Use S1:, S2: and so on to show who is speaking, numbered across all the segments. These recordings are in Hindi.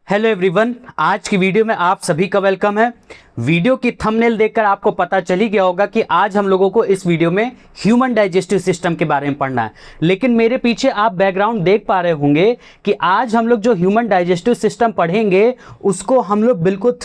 S1: हेलो एवरीवन, आज की वीडियो में आप सभी का वेलकम है। वीडियो की थंबनेल देखकर आपको पता चल ही गया होगा कि आज हम लोगों को इस वीडियो में ह्यूमन डाइजेस्टिव सिस्टम के बारे में पढ़ना है। लेकिन मेरे पीछे आप बैकग्राउंड देख पा रहे होंगे कि आज हम लोग जो ह्यूमन डाइजेस्टिव सिस्टम पढ़ेंगे उसको हम लोग बिल्कुल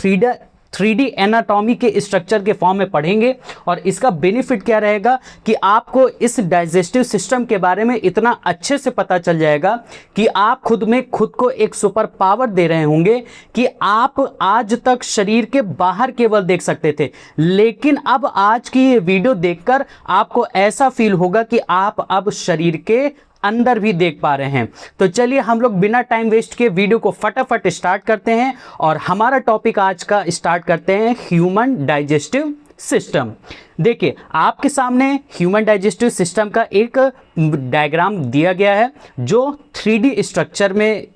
S1: 3D एनाटॉमी के स्ट्रक्चर के फॉर्म में पढ़ेंगे। और इसका बेनिफिट क्या रहेगा कि आपको इस डाइजेस्टिव सिस्टम के बारे में इतना अच्छे से पता चल जाएगा कि आप खुद को एक सुपर पावर दे रहे होंगे कि आप आज तक शरीर के बाहर केवल देख सकते थे, लेकिन अब आज की ये वीडियो देखकर आपको ऐसा फील होगा कि आप अब शरीर के अंदर भी देख पा रहे हैं। तो चलिए हम लोग बिना टाइम वेस्ट के वीडियो को फटाफट स्टार्ट करते हैं और हमारा टॉपिक आज का स्टार्ट करते हैं ह्यूमन डाइजेस्टिव सिस्टम। देखिए आपके सामने ह्यूमन डाइजेस्टिव सिस्टम का एक डायग्राम दिया गया है जो 3D स्ट्रक्चर में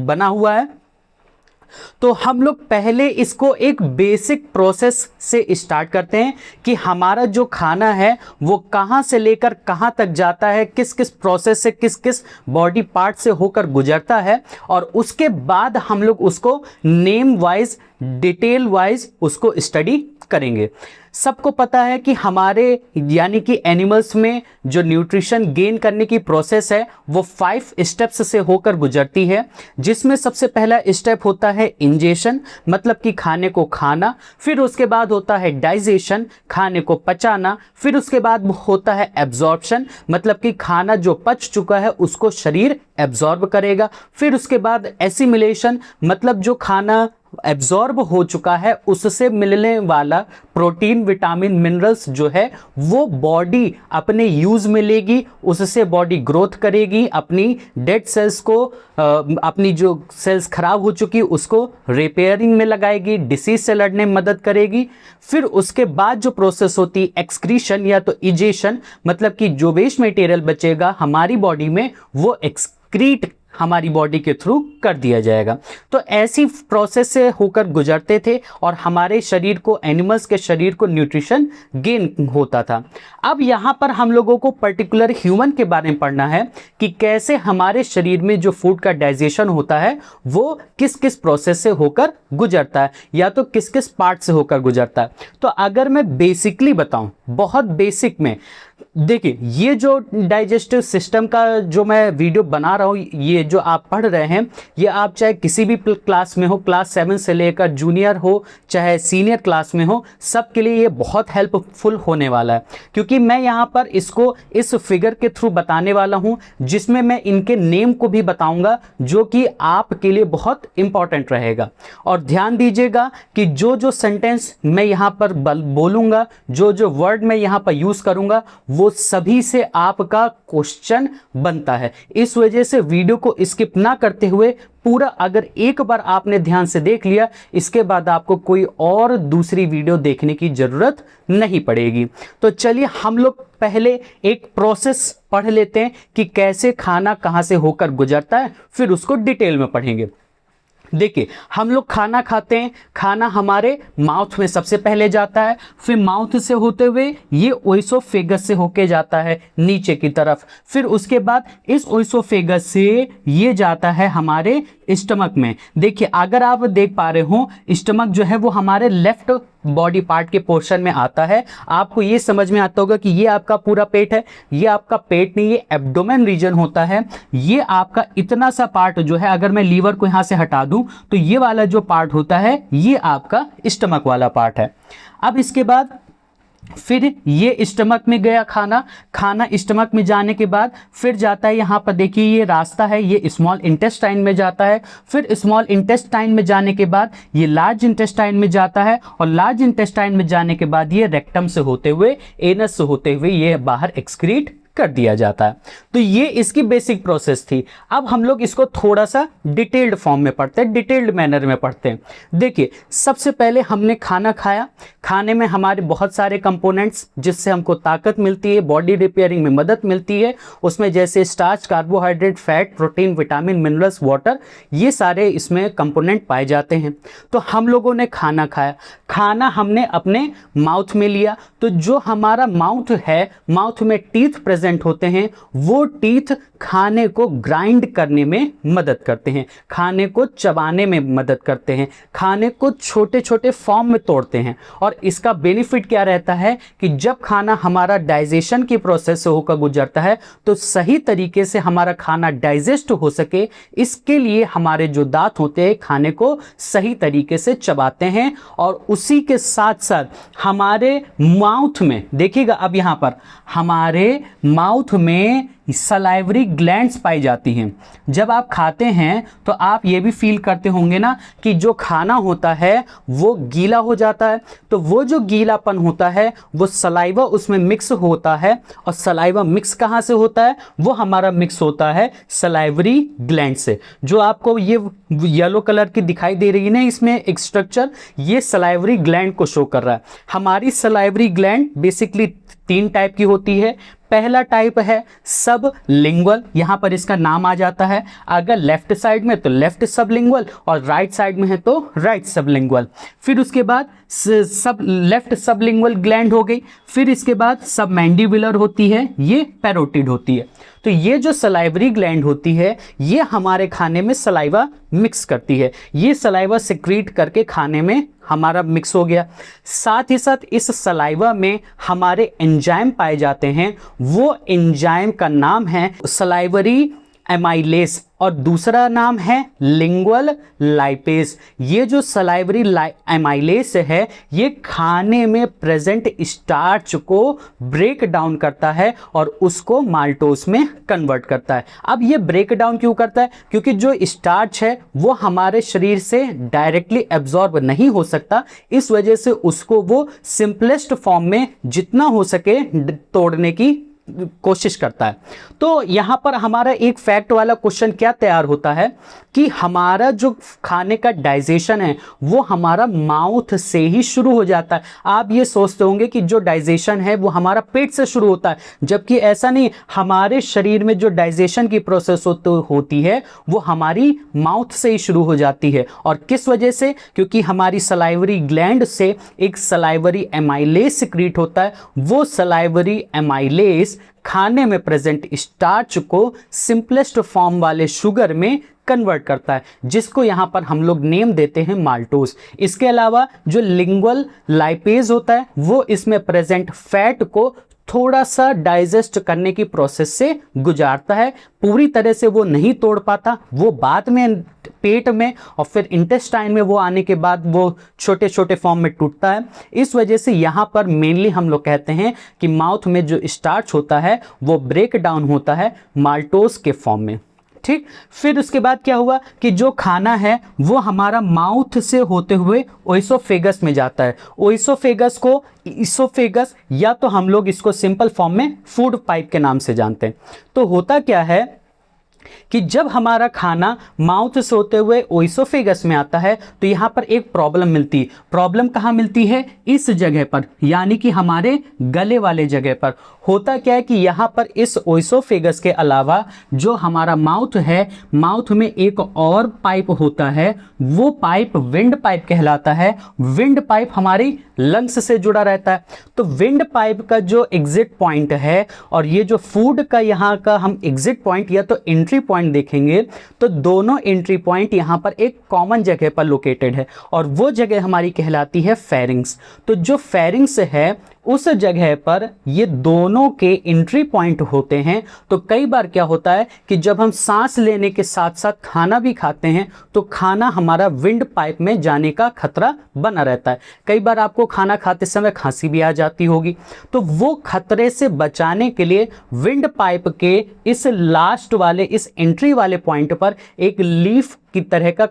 S1: बना हुआ है। तो हम लोग पहले इसको एक बेसिक प्रोसेस से स्टार्ट करते हैं कि हमारा जो खाना है वो कहाँ से लेकर कहाँ तक जाता है, किस किस प्रोसेस से किस किस बॉडी पार्ट से होकर गुजरता है, और उसके बाद हम लोग उसको नेम वाइज डिटेल वाइज उसको स्टडी करेंगे। सबको पता है कि हमारे यानी कि एनिमल्स में जो न्यूट्रिशन गेन करने की प्रोसेस है वो 5 स्टेप्स से होकर गुजरती है, जिसमें सबसे पहला स्टेप होता है इंजेशन, मतलब कि खाने को खाना। फिर उसके बाद होता है डाइजेशन, खाने को पचाना। फिर उसके बाद होता है एब्जॉर्प्शन, मतलब कि खाना जो पच चुका है उसको शरीर एब्जॉर्ब करेगा। फिर उसके बाद एसिमिलेशन, मतलब जो खाना एब्जॉर्ब हो चुका है उससे मिलने वाला प्रोटीन, विटामिन, मिनरल्स जो है वो बॉडी अपने यूज में लेगी, उससे बॉडी ग्रोथ करेगी, अपनी डेड सेल्स को अपनी जो सेल्स खराब हो चुकी उसको रिपेयरिंग में लगाएगी, डिसीज से लड़ने में मदद करेगी। फिर उसके बाद जो प्रोसेस होती है एक्सक्रीशन या तो इजेशन, मतलब कि जो वेस्ट मटेरियल बचेगा हमारी बॉडी में वो एक्सक्रीट हमारी बॉडी के थ्रू कर दिया जाएगा। तो ऐसी प्रोसेस से होकर गुजरते थे और हमारे शरीर को, एनिमल्स के शरीर को न्यूट्रिशन गेन होता था। अब यहाँ पर हम लोगों को पर्टिकुलर ह्यूमन के बारे में पढ़ना है कि कैसे हमारे शरीर में जो फूड का डाइजेशन होता है वो किस किस प्रोसेस से होकर गुजरता है या तो किस किस पार्ट से होकर गुजरता है। तो अगर मैं बेसिकली बताऊं, बहुत बेसिक में, देखिए ये जो डाइजेस्टिव सिस्टम का जो मैं वीडियो बना रहा हूँ, ये जो आप पढ़ रहे हैं, ये आप चाहे किसी भी क्लास में हो, क्लास 7 से लेकर जूनियर हो चाहे सीनियर क्लास में हो, सबके लिए ये बहुत हेल्पफुल होने वाला है। क्योंकि मैं यहाँ पर इसको इस फिगर के थ्रू बताने वाला हूँ जिसमें मैं इनके नेम को भी बताऊँगा, जो कि आपके लिए बहुत इंपॉर्टेंट रहेगा। और ध्यान दीजिएगा कि जो जो सेंटेंस मैं यहाँ पर बोलूँगा, जो जो वर्ड मैं यहाँ पर यूज़ करूँगा, वो सभी से आपका क्वेश्चन बनता है। इस वजह से वीडियो को स्किप ना करते हुए पूरा अगर एक बार आपने ध्यान से देख लिया, इसके बाद आपको कोई और दूसरी वीडियो देखने की जरूरत नहीं पड़ेगी। तो चलिए हम लोग पहले एक प्रोसेस पढ़ लेते हैं कि कैसे खाना कहाँ से होकर गुजरता है, फिर उसको डिटेल में पढ़ेंगे। देखिए हम लोग खाना खाते हैं, खाना हमारे माउथ में सबसे पहले जाता है, फिर माउथ से होते हुए ये ओइसोफेगस से होके जाता है नीचे की तरफ। फिर उसके बाद इस ओइसोफेगस से ये जाता है हमारे स्टमक में। देखिए अगर आप देख पा रहे हो, स्टमक जो है वो हमारे लेफ्ट बॉडी पार्ट के पोर्शन में आता है। आपको ये समझ में आता होगा कि ये आपका पूरा पेट है, ये आपका पेट नहीं, ये एब्डोमेन रीजन होता है। ये आपका इतना सा पार्ट जो है, अगर मैं लीवर को यहाँ से हटा दूं तो ये वाला जो पार्ट होता है ये आपका स्टमक वाला पार्ट है। अब इसके बाद फिर ये स्टमक में गया खाना स्टमक में जाने के बाद फिर जाता है, यहाँ पर देखिए ये रास्ता है, ये स्मॉल इंटेस्टाइन में जाता है। फिर स्मॉल इंटेस्टाइन में जाने के बाद ये लार्ज इंटेस्टाइन में जाता है, और लार्ज इंटेस्टाइन में जाने के बाद ये रेक्टम से होते हुए, एनस से होते हुए ये बाहर एक्सक्रीट कर दिया जाता है। तो ये इसकी बेसिक प्रोसेस थी। अब हम लोग इसको थोड़ा सा डिटेल्ड फॉर्म में पढ़ते हैं, डिटेल्ड मैनर में पढ़ते हैं। देखिए सबसे पहले हमने खाना खाया, खाने में हमारे बहुत सारे कंपोनेंट्स जिससे हमको ताकत मिलती है, बॉडी रिपेयरिंग में मदद मिलती है, उसमें जैसे starch, carbohydrate, fat, protein, vitamin, minerals, water, ये सारे इसमें कंपोनेंट पाए जाते हैं। तो हम लोगों ने खाना खाया, खाना हमने अपने माउथ में लिया। तो जो हमारा माउथ है, माउथ में टीथ प्रेजेंट होते हैं, वो टीथ खाने को ग्राइंड करने में मदद करते हैं, खाने को चबाने में मदद करते हैं, खाने को छोटे छोटे फॉर्म में तोड़ते हैं। और इसका बेनिफिट क्या रहता है कि जब खाना हमारा डाइजेशन की प्रोसेस से होकर गुजरता है तो सही तरीके से हमारा खाना डाइजेस्ट हो सके, इसके लिए हमारे जो दांत होते हैं खाने को सही तरीके से चबाते हैं। और उसी के साथ साथ हमारे माउथ में देखिएगा, अब यहाँ पर हमारे माउथ में सलाइवरी ग्लैंड्स पाई जाती हैं। जब आप खाते हैं तो आप ये भी फील करते होंगे ना कि जो खाना होता है वो गीला हो जाता है, तो वो जो गीलापन होता है वो सलाइवा उसमें मिक्स होता है। और सलाइवा मिक्स कहाँ से होता है? वो हमारा मिक्स होता है सलाइवरी ग्लैंड से। जो आपको ये येलो कलर की दिखाई दे रही है ना, इसमें एक स्ट्रक्चर, ये सलाइवरी ग्लैंड को शो कर रहा है। हमारी सलाइवरी ग्लैंड बेसिकली 3 टाइप की होती है। पहला टाइप है सब लिंगुअल, यहां पर इसका नाम आ जाता है। अगर लेफ्ट साइड में तो लेफ्ट सबलिंगुअल और राइट साइड में है तो राइट सबलिंगुअल। फिर उसके बाद सब लेफ्ट सबलिंगुअल ग्लैंड हो गई। फिर इसके बाद सब मैंडिबुलर होती है, ये पैरोटिड होती है। तो ये जो सलाइवरी ग्लैंड होती है ये हमारे खाने में सलाइवा मिक्स करती है। ये सलाइवा सिक्रीट करके खाने में हमारा मिक्स हो गया। साथ ही साथ इस सलाइवा में हमारे एंजाइम पाए जाते हैं। वो एंजाइम का नाम है सलाइवरी एमाइलेस और दूसरा नाम है लिंगुअल लाइपेज। ये जो सलाइवरी एमाइलेस है ये खाने में प्रेजेंट स्टार्च को ब्रेक डाउन करता है और उसको माल्टोस में कन्वर्ट करता है। अब ये ब्रेक डाउन क्यों करता है? क्योंकि जो स्टार्च है वो हमारे शरीर से डायरेक्टली एब्जॉर्ब नहीं हो सकता, इस वजह से उसको वो सिंपलेस्ट फॉर्म में जितना हो सके तोड़ने की कोशिश करता है। तो यहां पर हमारा एक फैक्ट वाला क्वेश्चन क्या तैयार होता है कि हमारा जो खाने का डाइजेशन है वो हमारा माउथ से ही शुरू हो जाता है। आप ये सोचते होंगे कि जो डाइजेशन है वो हमारा पेट से शुरू होता है, जबकि ऐसा नहीं। हमारे शरीर में जो डाइजेशन की प्रोसेस होती है वो हमारी माउथ से ही शुरू हो जाती है। और किस वजह से? क्योंकि हमारी सलाइवरी ग्लैंड से एक सलाइवरी एमाइलेस सिक्रीट होता है। वो सलाइवरी एमाइलेस खाने में प्रेजेंट स्टार्च को सिंपलेस्ट फॉर्म वाले शुगर में कन्वर्ट करता है, जिसको यहां पर हम लोग नेम देते हैं माल्टोस। इसके अलावा जो लिंगुअल लाइपेज होता है वो इसमें प्रेजेंट फैट को थोड़ा सा डाइजेस्ट करने की प्रोसेस से गुजारता है। पूरी तरह से वो नहीं तोड़ पाता, वो बाद में पेट में और फिर इंटेस्टाइन में वो आने के बाद वो छोटे छोटे फॉर्म में टूटता है। इस वजह से यहाँ पर मेनली हम लोग कहते हैं कि माउथ में जो स्टार्च होता है वो ब्रेक डाउन होता है माल्टोस के फॉर्म में। ठीक, फिर उसके बाद क्या हुआ कि जो खाना है वो हमारा माउथ से होते हुए ओइसोफेगस में जाता है। ओइसोफेगस को इसोफेगस या तो हम लोग इसको सिंपल फॉर्म में फूड पाइप के नाम से जानते हैं। तो होता क्या है कि जब हमारा खाना माउथ से होते हुए ओइसोफेगस में आता है तो यहाँ पर एक प्रॉब्लम मिलती है। प्रॉब्लम कहाँ मिलती है? इस जगह पर, यानी कि हमारे गले वाले जगह पर। होता क्या है कि यहाँ पर इस ओइसोफेगस के अलावा जो हमारा माउथ है, माउथ में एक और पाइप होता है, वो पाइप विंड पाइप कहलाता है। विंड पाइप हमारी लंग्स से जुड़ा रहता है। तो विंड पाइप का जो एग्जिट पॉइंट है और ये जो फूड का यहाँ का हम एग्जिट पॉइंट या तो एंट्री पॉइंट देखेंगे तो दोनों एंट्री पॉइंट यहाँ पर एक कॉमन जगह पर लोकेटेड है और वो जगह हमारी कहलाती है फेरिंग्स। तो जो फेरिंग्स है उस जगह पर ये दोनों के एंट्री पॉइंट होते हैं। तो कई बार क्या होता है कि जब हम सांस लेने के साथ साथ खाना भी खाते हैं तो खाना हमारा विंड पाइप में जाने का खतरा बना रहता है। कई बार आपको खाना खाते समय खांसी भी आ जाती होगी। तो वो खतरे से बचाने के लिए विंड पाइप के इस लास्ट वाले इस एंट्री वाले पॉइंट पर एक लीफ की तरह का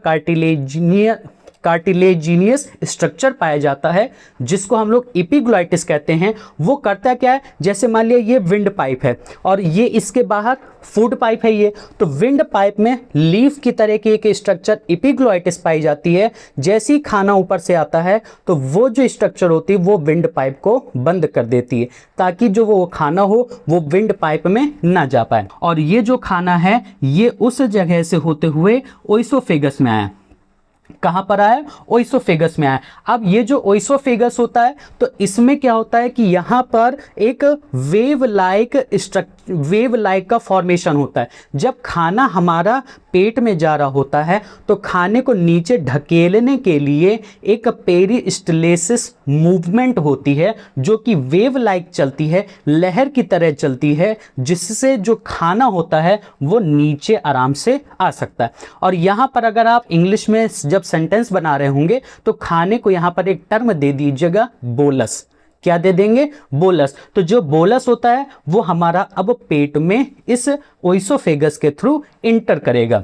S1: कार्टिलेजिनियस स्ट्रक्चर पाया जाता है जिसको हम लोग एपिग्लॉटिस कहते हैं। वो करता क्या है, जैसे मान लिया ये विंड पाइप है और ये इसके बाहर फूड पाइप है ये, तो विंड पाइप में लीफ की तरह की एक स्ट्रक्चर एपिग्लॉटिस पाई जाती है। जैसे ही खाना ऊपर से आता है तो वो जो स्ट्रक्चर होती है वो विंड पाइप को बंद कर देती है ताकि जो वो खाना हो वो विंड पाइप में ना जा पाए। और ये जो खाना है ये उस जगह से होते हुए ओइसोफेगस में आया। कहां पर आया? ओइसोफेगस में आया। अब ये जो ओइसोफेगस होता है तो इसमें क्या होता है कि यहां पर एक वेव लाइक वेव लाइक का फॉर्मेशन होता है। जब खाना हमारा पेट में जा रहा होता है तो खाने को नीचे ढकेलने के लिए एक पेरिस्टलेसिस मूवमेंट होती है जो कि वेव लाइक चलती है, लहर की तरह चलती है, जिससे जो खाना होता है वो नीचे आराम से आ सकता है। और यहाँ पर अगर आप इंग्लिश में जब सेंटेंस बना रहे होंगे तो खाने को यहाँ पर एक टर्म दे दीजिएगा, बोलस। क्या दे देंगे? बोलस। तो जो बोलस होता है वो हमारा अब पेट में इस ओइसोफेगस के थ्रू इंटर करेगा।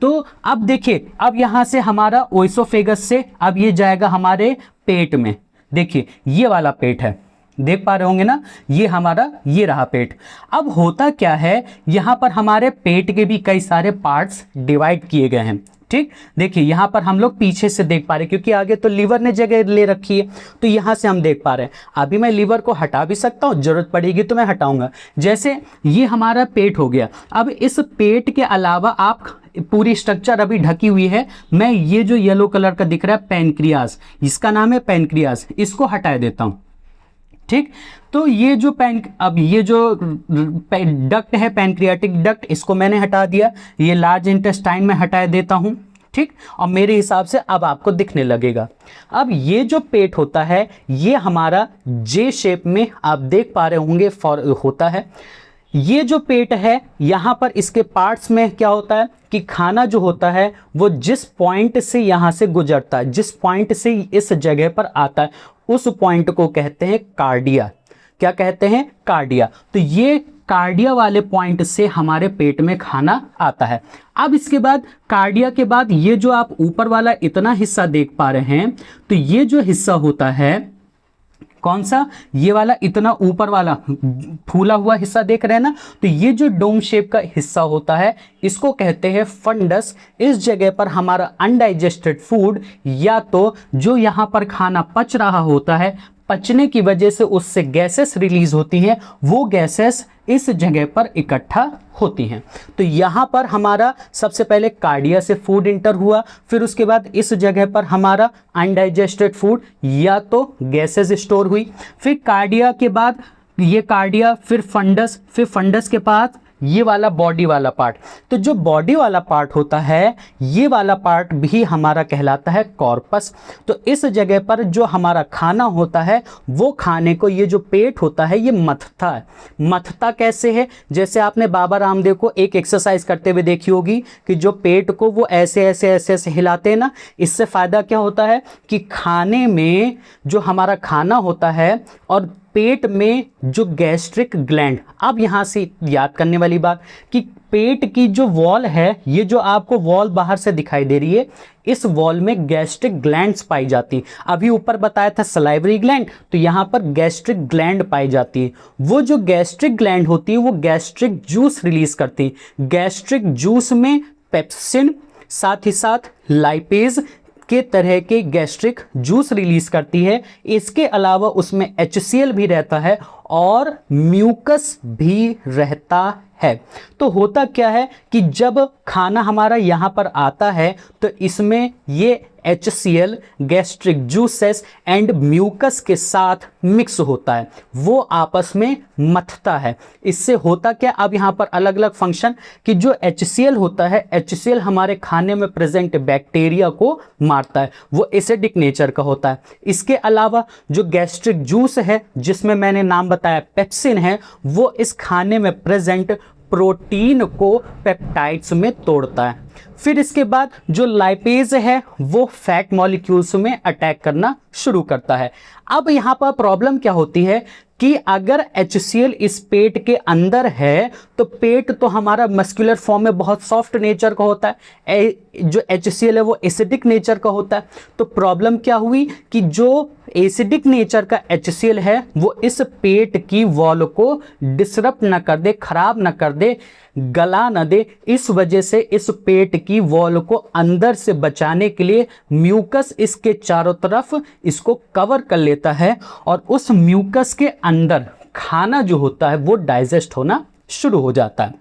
S1: तो अब देखिए, अब यहां से हमारा ओइसोफेगस से अब ये जाएगा हमारे पेट में। देखिए ये वाला पेट है, देख पा रहे होंगे ना, ये हमारा ये रहा पेट। अब होता क्या है, यहां पर हमारे पेट के भी कई सारे पार्ट्स डिवाइड किए गए हैं। ठीक, देखिए यहां पर हम लोग पीछे से देख पा रहे हैं क्योंकि आगे तो लीवर ने जगह ले रखी है, तो यहां से हम देख पा रहे हैं। अभी मैं लीवर को हटा भी सकता हूं, जरूरत पड़ेगी तो मैं हटाऊंगा। जैसे ये हमारा पेट हो गया। अब इस पेट के अलावा आप पूरी स्ट्रक्चर अभी ढकी हुई है। मैं ये जो येलो कलर का दिख रहा है पैनक्रियाज, इसका नाम है पैनक्रियाज, इसको हटा देता हूं। ठीक, तो ये जो अब ये जो डक्ट है पैनक्रियाटिक डक्ट, इसको मैंने हटा दिया। ये लार्ज इंटेस्टाइन में हटा देता हूं। ठीक, और मेरे हिसाब से अब आपको दिखने लगेगा। अब ये जो पेट होता है ये हमारा जे शेप में आप देख पा रहे होंगे होता है। ये जो पेट है यहाँ पर इसके पार्ट्स में क्या होता है कि खाना जो होता है वो जिस पॉइंट से यहाँ से गुजरता है, जिस पॉइंट से इस जगह पर आता है, उस पॉइंट को कहते हैं कार्डिया। क्या कहते हैं? कार्डिया। तो ये कार्डिया वाले पॉइंट से हमारे पेट में खाना आता है। अब इसके बाद कार्डिया के बाद ये जो आप ऊपर वाला इतना हिस्सा देख पा रहे हैं, तो ये जो हिस्सा होता है कौन सा? ये वाला इतना ऊपर वाला फूला हुआ हिस्सा देख रहे हैं ना, तो ये जो डोम शेप का हिस्सा होता है इसको कहते हैं फंडस। इस जगह पर हमारा अनडाइजेस्टेड फूड या तो जो यहाँ पर खाना पच रहा होता है, पचने की वजह से उससे गैसेस रिलीज होती हैं, वो गैसेस इस जगह पर इकट्ठा होती हैं। तो यहाँ पर हमारा सबसे पहले कार्डिया से फूड इंटर हुआ, फिर उसके बाद इस जगह पर हमारा अनडाइजेस्टेड फूड या तो गैसेस स्टोर हुई, फिर कार्डिया के बाद ये कार्डिया, फिर फंडस के पास ये वाला बॉडी वाला पार्ट। तो जो बॉडी वाला पार्ट होता है ये वाला पार्ट भी हमारा कहलाता है कॉर्पस। तो इस जगह पर जो हमारा खाना होता है वो खाने को ये जो पेट होता है ये मथता है। मथता कैसे है? जैसे आपने बाबा रामदेव को एक एक्सरसाइज करते हुए देखी होगी कि जो पेट को वो ऐसे ऐसे ऐसे ऐसे हिलाते हैं ना, इससे फ़ायदा क्या होता है कि खाने में जो हमारा खाना होता है और पेट में जो गैस्ट्रिक ग्लैंड, अब यहाँ से याद करने वाली बात कि पेट की जो वॉल है, ये जो आपको वॉल बाहर से दिखाई दे रही है, इस वॉल में गैस्ट्रिक ग्लैंड्स पाई जाती है। अभी ऊपर बताया था सलाइवरी ग्लैंड, तो यहाँ पर गैस्ट्रिक ग्लैंड पाई जाती है। वो जो गैस्ट्रिक ग्लैंड होती है वो गैस्ट्रिक जूस रिलीज करती है। गैस्ट्रिक जूस में पेप्सिन, साथ ही साथ लाइपेज के तरह के गैस्ट्रिक जूस रिलीज करती है। इसके अलावा उसमें HCl भी रहता है और म्यूकस भी रहता है। तो होता क्या है कि जब खाना हमारा यहाँ पर आता है तो इसमें ये HCl gastric juices and mucus के साथ मिक्स होता है, वो आपस में मथता है। इससे होता क्या, अब यहाँ पर अलग अलग फंक्शन कि जो HCl होता है, HCl हमारे खाने में प्रेजेंट बैक्टीरिया को मारता है, वो एसिडिक नेचर का होता है। इसके अलावा जो गैस्ट्रिक जूस है जिसमें मैंने नाम बताया पेप्सिन है, वो इस खाने में प्रेजेंट प्रोटीन को पेप्टाइड्स में तोड़ता है। फिर इसके बाद जो लाइपेज है वो फैट मॉलिक्यूल्स में अटैक करना शुरू करता है। अब यहाँ पर प्रॉब्लम क्या होती है कि अगर HCl इस पेट के अंदर है तो पेट तो हमारा मस्कुलर फॉर्म में बहुत सॉफ्ट नेचर का होता है, जो HCl है वो एसिडिक नेचर का होता है। तो प्रॉब्लम क्या हुई कि जो एसिडिक नेचर का HCl है वो इस पेट की वॉल को डिसरप्ट ना कर दे, खराब ना कर दे, गला न दे। इस वजह से इस पेट की वॉल को अंदर से बचाने के लिए म्यूकस इसके चारों तरफ इसको कवर कर लेता है और उस म्यूकस के अंदर खाना जो होता है वो डाइजेस्ट होना शुरू हो जाता है।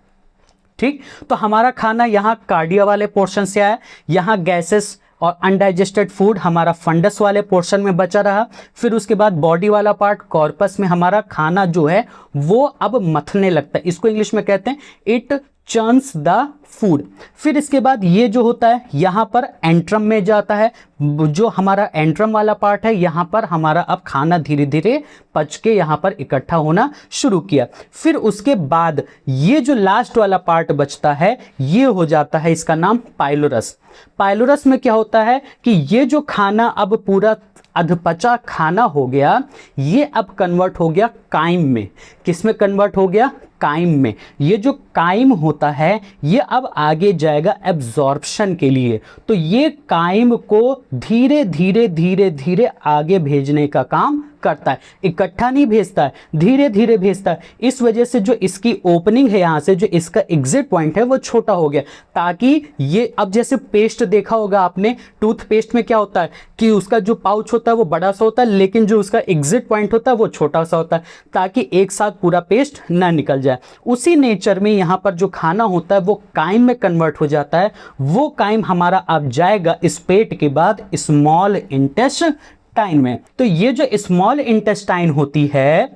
S1: ठीक, तो हमारा खाना यहाँ कार्डिया वाले पोर्शन से आया, यहाँ गैसेस और अनडाइजेस्टेड फूड हमारा फंडस वाले पोर्शन में बचा रहा। फिर उसके बाद बॉडी वाला पार्ट कॉर्पस में हमारा खाना जो है वो अब मथने लगता है, इसको इंग्लिश में कहते हैं इट चर्न्स द फूड। फिर इसके बाद ये जो होता है यहाँ पर एंट्रम में जाता है, जो हमारा एंट्रम वाला पार्ट है यहाँ पर हमारा अब खाना धीरे धीरे पच के यहाँ पर इकट्ठा होना शुरू किया। फिर उसके बाद ये जो लास्ट वाला पार्ट बचता है ये हो जाता है, इसका नाम पाइलोरस। पाइलोरस में क्या होता है कि ये जो खाना अब पूरा अधपचा खाना हो गया, ये अब कन्वर्ट हो गया काइम में। किस में कन्वर्ट हो गया? काइम में। ये जो काइम होता है ये अब आगे जाएगा एब्जॉर्प्शन के लिए, तो ये काइम को धीरे धीरे धीरे धीरे आगे भेजने का काम करता है, इकट्ठा नहीं भेजता है, धीरे धीरे भेजता है। इस वजह से जो इसकी ओपनिंग है यहाँ से, जो इसका एग्जिट पॉइंट है वो छोटा हो गया, ताकि ये अब जैसे पेस्ट देखा होगा आपने, टूथपेस्ट में क्या होता है कि उसका जो पाउच होता है वो बड़ा सा होता है, लेकिन जो उसका एग्जिट पॉइंट होता है वो छोटा सा होता है, ताकि एक साथ पूरा पेस्ट ना निकल जाए। उसी नेचर में यहाँ पर जो खाना होता है वो काइम में कन्वर्ट हो जाता है। वो काइम हमारा अब जाएगा इस पेट के बाद स्मॉल इंटेस्टाइन में। तो ये जो स्मॉल इंटेस्टाइन होती है,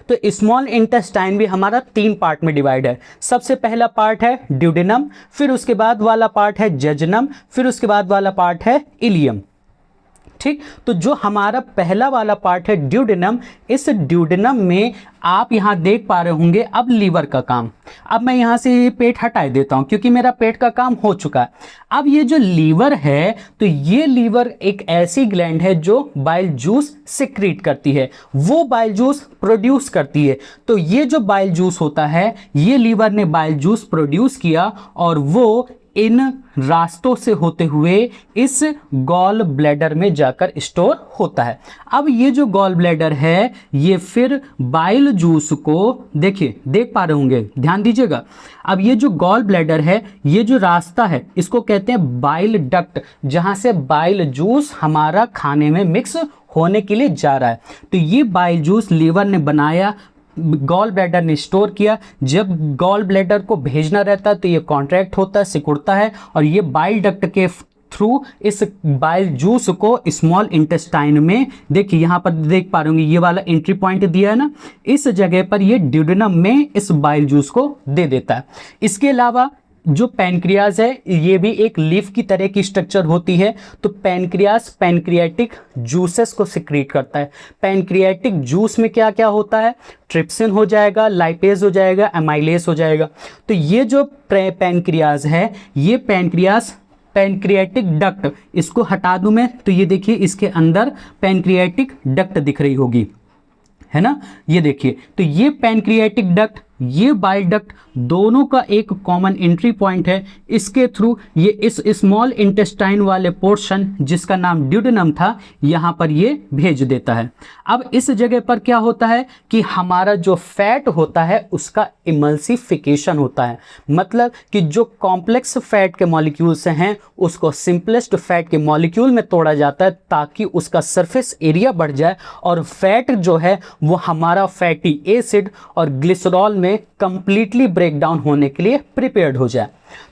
S1: तो स्मॉल इंटेस्टाइन भी हमारा 3 पार्ट में डिवाइड है। सबसे पहला पार्ट है ड्यूडेनम, फिर उसके बाद वाला पार्ट है जेजुनम, फिर उसके बाद वाला पार्ट है इलियम। ठीक, तो जो हमारा पहला वाला पार्ट है ड्यूडेनम, इस ड्यूडेनम में आप यहां देख पा रहे होंगे अब लीवर का काम। अब मैं यहां से ये पेट हटा देता हूं क्योंकि मेरा पेट का काम हो चुका है। अब ये जो लीवर है, तो ये लीवर एक ऐसी ग्लैंड है जो बाइल जूस सिक्रीट करती है, वो बाइल जूस प्रोड्यूस करती है। तो ये जो बाइल जूस होता है, ये लीवर ने बाइल जूस प्रोड्यूस किया और वो इन रास्तों से होते हुए इस गॉल ब्लैडर में जाकर स्टोर होता है। अब ये जो गॉल ब्लैडर है ये फिर बाइल जूस को, देखिए देख पा रहे होंगे, ध्यान दीजिएगा। अब ये जो गॉल ब्लैडर है, ये जो रास्ता है इसको कहते हैं बाइल डक्ट, जहां से बाइल जूस हमारा खाने में मिक्स होने के लिए जा रहा है। तो ये बाइल जूस लीवर ने बनाया, गॉल ब्लैडर ने स्टोर किया। जब गॉल ब्लैडर को भेजना रहता है तो ये कॉन्ट्रैक्ट होता है, सिकुड़ता है, और ये बाइल डक्ट के थ्रू इस बाइल जूस को स्मॉल इंटेस्टाइन में, देखिए यहाँ पर देख पा रहे होंगे ये वाला एंट्री पॉइंट दिया है ना, इस जगह पर ये ड्यूडेनम में इस बाइल जूस को दे देता है। इसके अलावा जो पैनक्रियाज है ये भी एक लीफ की तरह की स्ट्रक्चर होती है। तो पैनक्रियाज पैनक्रियाटिक जूसेस को सिक्रीट करता है। पैनक्रियाटिक जूस में क्या क्या होता है? ट्रिप्सिन हो जाएगा, लाइपेज हो जाएगा, एमाइलेज हो जाएगा। तो ये जो पैनक्रियाज है, ये पैनक्रियाज पैनक्रियाटिक डक्ट, इसको हटा दूं मैं तो ये देखिए इसके अंदर पैनक्रियाटिक डक्ट दिख रही होगी, है ना, ये देखिए। तो ये पैनक्रियाटिक डक्ट, ये बाइल डक्ट, दोनों का एक कॉमन एंट्री पॉइंट है। इसके थ्रू ये इस स्मॉल इंटेस्टाइन वाले पोर्शन जिसका नाम ड्यूडेनम था, यहाँ पर ये भेज देता है। अब इस जगह पर क्या होता है कि हमारा जो फैट होता है उसका इमल्सिफिकेशन होता है, मतलब कि जो कॉम्प्लेक्स फैट के मॉलिक्यूल्स हैं उसको सिंपलेस्ट फैट के मॉलिक्यूल में तोड़ा जाता है ताकि उसका सरफेस एरिया बढ़ जाए और फैट जो है वो हमारा फैटी एसिड और ग्लिसरॉल में कंप्लीटली ब्रेक डाउन होने के लिए प्रिपेयर्ड हो जाए।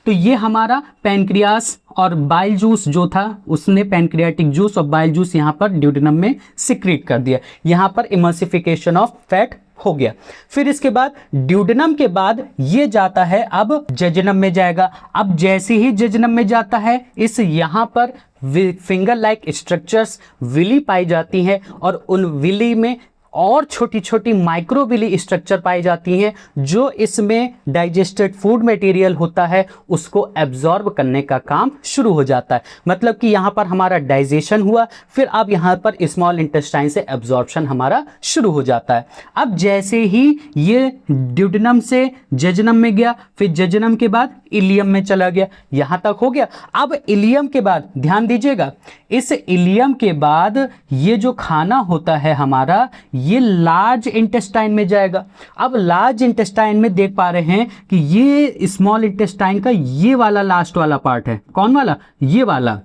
S1: तो ये हमारा पैनक्रियास और बाइल जूस जो था उसने पैनक्रियाटिक जूस और बाइल जूस यहाँ पर ड्यूडेनम में सिक्रीट कर दिया, यहाँ पर इमल्सिफिकेशन ऑफ फैट हो गया। फिर इसके बाद ड्यूडेनम के बाद ये जाता है अब जेजुनम में जाएगा। अब जैसे ही जेजुनम में जाता है, इस यहाँ पर फिंगर लाइक स्ट्रक्चर्स विली पाई जाती हैं और उन विली में और छोटी छोटी माइक्रोविली स्ट्रक्चर पाई जाती हैं जो इसमें डाइजेस्टेड फूड मटेरियल होता है उसको एब्जॉर्ब करने का काम शुरू हो जाता है। मतलब कि यहाँ पर हमारा डाइजेशन हुआ, फिर अब यहाँ पर स्मॉल इंटेस्टाइन से एब्जॉर्प्शन हमारा शुरू हो जाता है। अब जैसे ही ये ड्यूडेनम से जेजुनम में गया, फिर जेजुनम के बाद इलियम में चला गया, यहाँ तक हो गया। अब इलियम के बाद ध्यान दीजिएगा, इस इलियम के बाद ये जो खाना होता है हमारा ये लार्ज इंटेस्टाइन में जाएगा। अब लार्ज इंटेस्टाइन में देख पा रहे हैं कि ये स्मॉल इंटेस्टाइन का ये वाला लास्ट वाला पार्ट है। कौन वाला? ये वाला।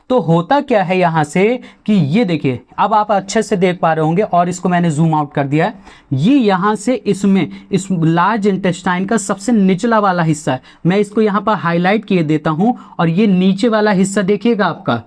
S1: तो होता क्या है यहां से कि ये देखिए, अब आप अच्छे से देख पा रहे होंगे और इसको मैंने जूम आउट कर दिया है। ये यहां से इसमें इस लार्ज इंटेस्टाइन का सबसे निचला वाला हिस्सा है, मैं इसको यहां पर हाईलाइट किए देता हूं। और ये नीचे वाला हिस्सा देखिएगा आपका,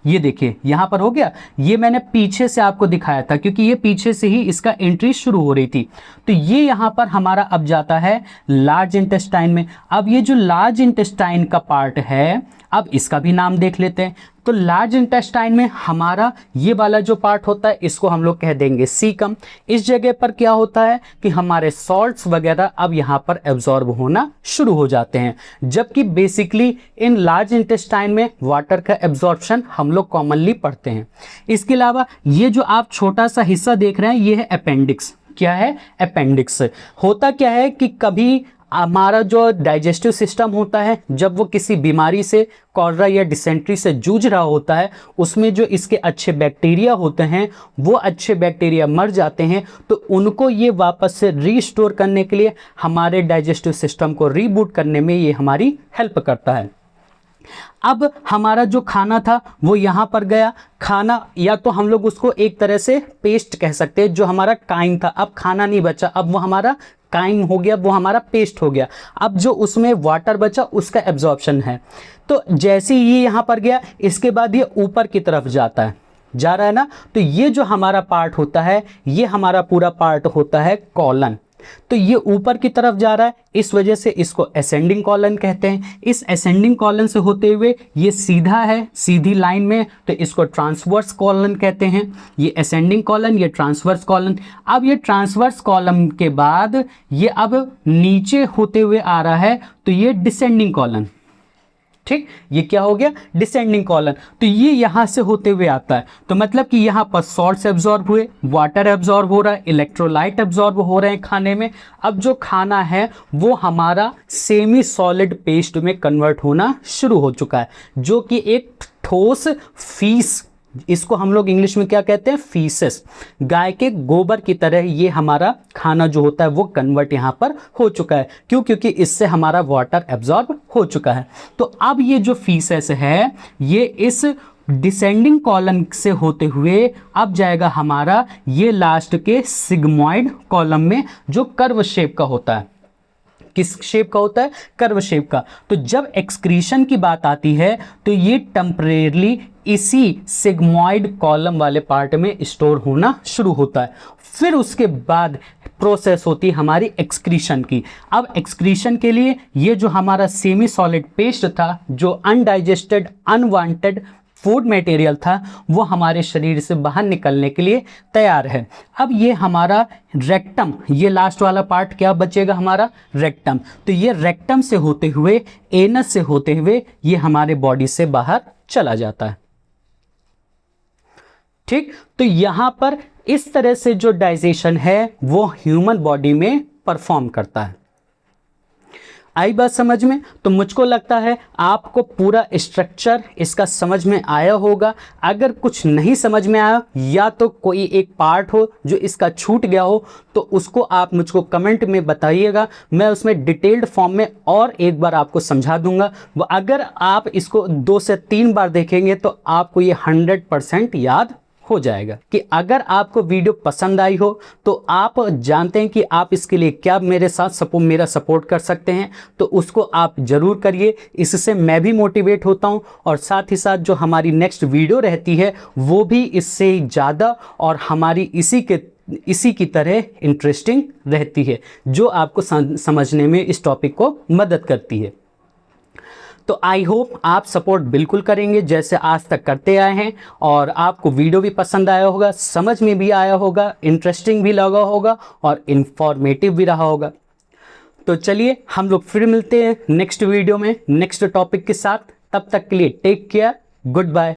S1: ये देखिए यहां पर हो गया। ये मैंने पीछे से आपको दिखाया था क्योंकि ये पीछे से ही इसका एंट्री शुरू हो रही थी। तो ये यहां पर हमारा अब जाता है लार्ज इंटेस्टाइन में। अब ये जो लार्ज इंटेस्टाइन का पार्ट है, अब इसका भी नाम देख लेते हैं। तो लार्ज इंटेस्टाइन में हमारा ये वाला जो पार्ट होता है, इसको हम लोग कह देंगे सीकम। इस जगह पर क्या होता है कि हमारे सॉल्ट्स वगैरह अब यहाँ पर एब्जॉर्ब होना शुरू हो जाते हैं, जबकि बेसिकली इन लार्ज इंटेस्टाइन में वाटर का एब्जॉर्प्शन हम लोग कॉमनली पढ़ते हैं। इसके अलावा ये जो आप छोटा सा हिस्सा देख रहे हैं, ये है अपेंडिक्स। क्या है? अपेंडिक्स। होता क्या है कि कभी हमारा जो डाइजेस्टिव सिस्टम होता है, जब वो किसी बीमारी से, कॉलरा या डिसेंट्री से जूझ रहा होता है, उसमें जो इसके अच्छे बैक्टीरिया होते हैं वो अच्छे बैक्टीरिया मर जाते हैं। तो उनको ये वापस से रीस्टोर करने के लिए, हमारे डाइजेस्टिव सिस्टम को रीबूट करने में ये हमारी हेल्प करता है। अब हमारा जो खाना था वो यहाँ पर गया। खाना या तो हम लोग उसको एक तरह से पेस्ट कह सकते हैं, जो हमारा काइम था, अब खाना नहीं बचा, अब वो हमारा काइम हो गया, वो हमारा पेस्ट हो गया। अब जो उसमें वाटर बचा उसका एब्जॉर्प्शन है। तो जैसे ही ये यहाँ पर गया, इसके बाद ये ऊपर की तरफ जाता है, जा रहा है ना। तो ये जो हमारा पार्ट होता है, ये हमारा पूरा पार्ट होता है कॉलन। तो ये ऊपर की तरफ जा रहा है, इस वजह से इसको असेंडिंग कॉलन कहते हैं। इस असेंडिंग कॉलन से होते हुए ये सीधा है, सीधी लाइन में, तो इसको ट्रांसवर्स कॉलन कहते हैं। ये असेंडिंग कॉलन, ये ट्रांसवर्स कॉलन। अब ये ट्रांसवर्स कॉलन के बाद ये अब नीचे होते हुए आ रहा है, तो ये डिसेंडिंग कॉलन। ठीक, ये क्या हो गया? Descending colon. तो ये यहां से होते हुए आता है, तो मतलब कि यहां पर सॉल्ट्स एब्जॉर्ब हुए, वाटर एब्जॉर्ब हो रहा है, इलेक्ट्रोलाइट एब्जॉर्ब हो रहे हैं खाने में। अब जो खाना है वो हमारा सेमी सॉलिड पेस्ट में कन्वर्ट होना शुरू हो चुका है, जो कि एक ठोस फीस, इसको हम लोग इंग्लिश में क्या कहते हैं? फीसेस। गाय के गोबर की तरह ये हमारा खाना जो होता है वो कन्वर्ट यहाँ पर हो चुका है। क्यों? क्योंकि इससे हमारा वाटर एब्जॉर्ब हो चुका है। तो अब ये जो फीसेस है, ये इस डिसेंडिंग कॉलम से होते हुए अब जाएगा हमारा ये लास्ट के सिग्मॉइड कॉलम में, जो कर्व शेप का होता है। किस शेप का होता है? कर्व शेप का। तो जब एक्सक्रीशन की बात आती है तो ये टेम्परेरली इसी सिग्मॉइड कॉलम वाले पार्ट में स्टोर होना शुरू होता है। फिर उसके बाद प्रोसेस होती है हमारी एक्सक्रीशन की। अब एक्सक्रीशन के लिए ये जो हमारा सेमी सॉलिड पेस्ट था, जो अनडाइजेस्टेड अनवांटेड फूड मटेरियल था, वो हमारे शरीर से बाहर निकलने के लिए तैयार है। अब ये हमारा रेक्टम, ये लास्ट वाला पार्ट क्या बचेगा? हमारा रेक्टम। तो ये रेक्टम से होते हुए, एनस से होते हुए ये हमारे बॉडी से बाहर चला जाता है। ठीक, तो यहां पर इस तरह से जो डाइजेशन है वो ह्यूमन बॉडी में परफॉर्म करता है। आई बात समझ में? तो मुझको लगता है आपको पूरा स्ट्रक्चर इसका समझ में आया होगा। अगर कुछ नहीं समझ में आया या तो कोई एक पार्ट हो जो इसका छूट गया हो, तो उसको आप मुझको कमेंट में बताइएगा, मैं उसमें डिटेल्ड फॉर्म में और एक बार आपको समझा दूंगा। अगर आप इसको 2 से 3 बार देखेंगे तो आपको ये 100% याद हो जाएगा। कि अगर आपको वीडियो पसंद आई हो तो आप जानते हैं कि आप इसके लिए क्या मेरे साथ मेरा सपोर्ट कर सकते हैं, तो उसको आप ज़रूर करिए। इससे मैं भी मोटिवेट होता हूं और साथ ही साथ जो हमारी नेक्स्ट वीडियो रहती है वो भी इससे ज़्यादा और हमारी इसी की तरह इंटरेस्टिंग रहती है, जो आपको समझने में इस टॉपिक को मदद करती है। तो आई होप आप सपोर्ट बिल्कुल करेंगे जैसे आज तक करते आए हैं, और आपको वीडियो भी पसंद आया होगा, समझ में भी आया होगा, इंटरेस्टिंग भी लगा होगा और इंफॉर्मेटिव भी रहा होगा। तो चलिए हम लोग फिर मिलते हैं नेक्स्ट वीडियो में नेक्स्ट टॉपिक के साथ। तब तक के लिए टेक केयर, गुड बाय।